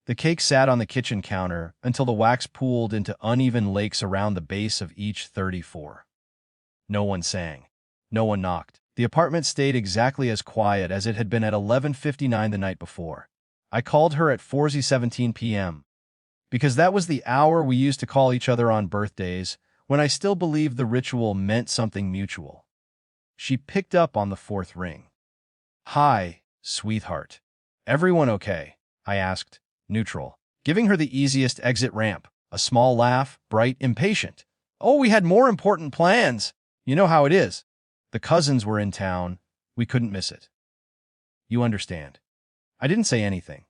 The cake sat on the kitchen counter until the wax pooled into uneven lakes around the base of each 34. No one sang. No one knocked. The apartment stayed exactly as quiet as it had been at 11:59 the night before. I called her at 4:17 p.m. because that was the hour we used to call each other on birthdays, when I still believed the ritual meant something mutual. She picked up on the fourth ring. "Hi, sweetheart. Everyone okay?" I asked, neutral, giving her the easiest exit ramp. A small laugh, bright, impatient. "Oh, we had more important plans. You know how it is. The cousins were in town. We couldn't miss it. You understand." I didn't say anything.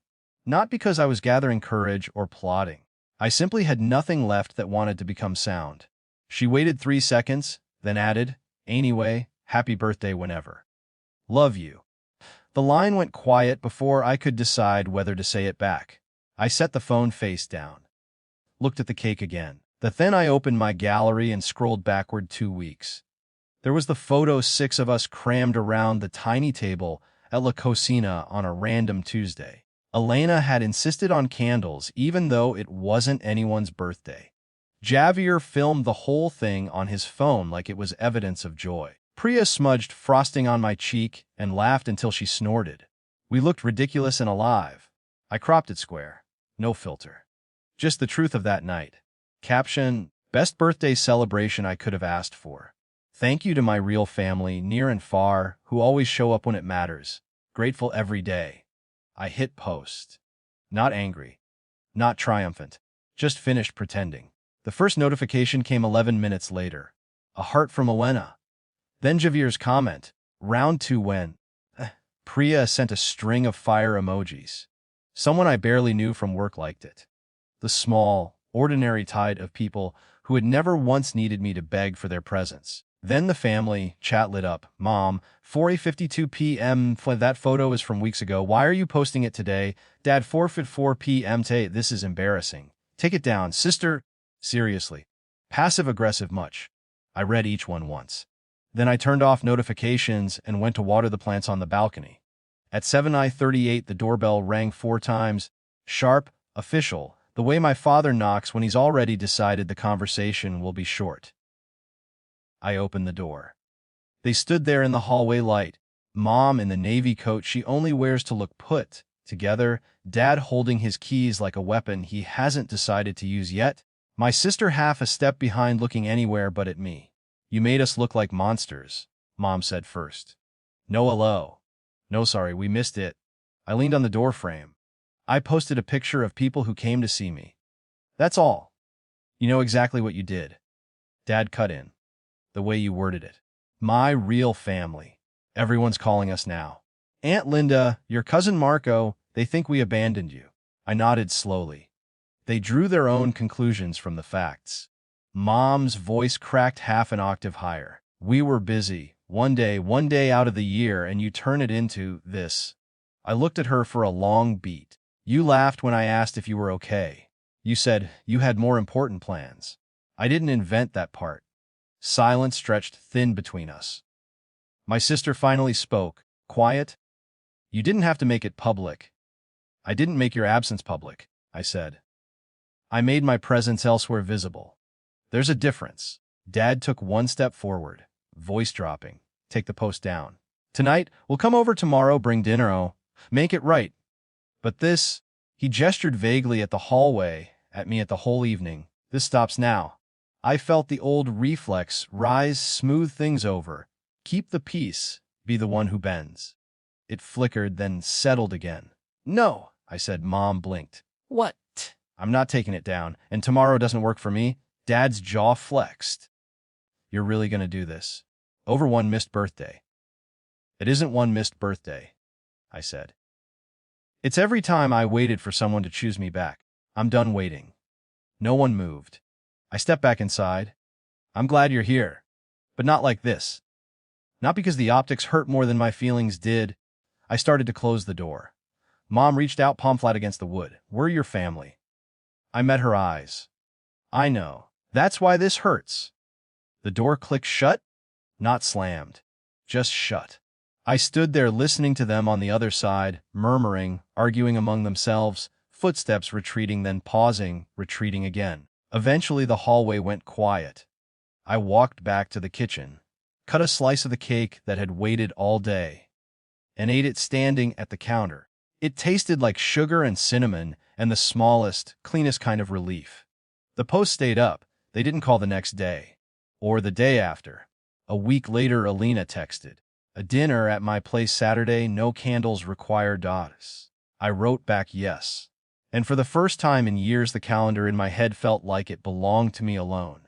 Not because I was gathering courage or plotting. I simply had nothing left that wanted to become sound. She waited 3 seconds, then added, "Anyway, happy birthday whenever. Love you." The line went quiet before I could decide whether to say it back. I set the phone face down. Looked at the cake again. Then I opened my gallery and scrolled backward 2 weeks. There was the photo 6 of us crammed around the tiny table at La Cocina on a random Tuesday. Elena had insisted on candles even though it wasn't anyone's birthday. Javier filmed the whole thing on his phone like it was evidence of joy. Priya smudged frosting on my cheek and laughed until she snorted. We looked ridiculous and alive. I cropped it square. No filter. Just the truth of that night. Caption: best birthday celebration I could have asked for. Thank you to my real family, near and far, who always show up when it matters. Grateful every day. I hit post. Not angry. Not triumphant. Just finished pretending. The first notification came 11 minutes later. A heart from Elena. Then Javier's comment. Round 2 when? Priya sent a string of fire emojis. Someone I barely knew from work liked it. The small, ordinary tide of people who had never once needed me to beg for their presence. Then the family chat lit up. "Mom, 4:52 p.m. That photo is from weeks ago. Why are you posting it today? Dad, 4:54 p.m. This is embarrassing. Take it down. Sister, seriously. Passive-aggressive much." I read each one once. Then I turned off notifications and went to water the plants on the balcony. At 7:38 the doorbell rang 4 times. Sharp, official, the way my father knocks when he's already decided the conversation will be short. I opened the door. They stood there in the hallway light. Mom in the navy coat she only wears to look put together, Dad holding his keys like a weapon he hasn't decided to use yet, my sister half a step behind looking anywhere but at me. "You made us look like monsters," Mom said first. "No hello. No sorry, we missed it." I leaned on the door frame. "I posted a picture of people who came to see me. That's all. You know exactly what you did." Dad cut in. "The way you worded it. My real family. Everyone's calling us now. Aunt Linda, your cousin Marco, they think we abandoned you." I nodded slowly. They drew their own conclusions from the facts. Mom's voice cracked half an octave higher. "We were busy. One day out of the year, and you turn it into this." I looked at her for a long beat. "You laughed when I asked if you were okay. You said you had more important plans." I didn't invent that part. Silence stretched thin between us. My sister finally spoke, quiet. "You didn't have to make it public." "I didn't make your absence public," I said. "I made my presence elsewhere visible. There's a difference." Dad took 1 step forward, voice dropping. "Take the post down. Tonight, we'll come over tomorrow, bring dinner, make it right. But this," he gestured vaguely at the hallway, at me at the whole evening, "this stops now." I felt the old reflex rise, smooth things over. Keep the peace, be the one who bends. It flickered, then settled again. "No," I said. Mom blinked. "What?" "I'm not taking it down, and tomorrow doesn't work for me." Dad's jaw flexed. "You're really going to do this? Over one missed birthday?" "It isn't one missed birthday," I said. "It's every time I waited for someone to choose me back. I'm done waiting." No one moved. I stepped back inside. "I'm glad you're here, but not like this." Not because the optics hurt more than my feelings did. I started to close the door. Mom reached out, palm flat against the wood. "We're your family." I met her eyes. "I know. That's why this hurts." The door clicked shut, not slammed, just shut. I stood there listening to them on the other side, murmuring, arguing among themselves. Footsteps retreating, then pausing, retreating again. Eventually the hallway went quiet. I walked back to the kitchen, cut a slice of the cake that had waited all day, and ate it standing at the counter. It tasted like sugar and cinnamon and the smallest, cleanest kind of relief. The post stayed up. They didn't call the next day. Or the day after. A week later, Alina texted, "A dinner at my place Saturday, no candles required." I wrote back yes. And for the first time in years, the calendar in my head felt like it belonged to me alone.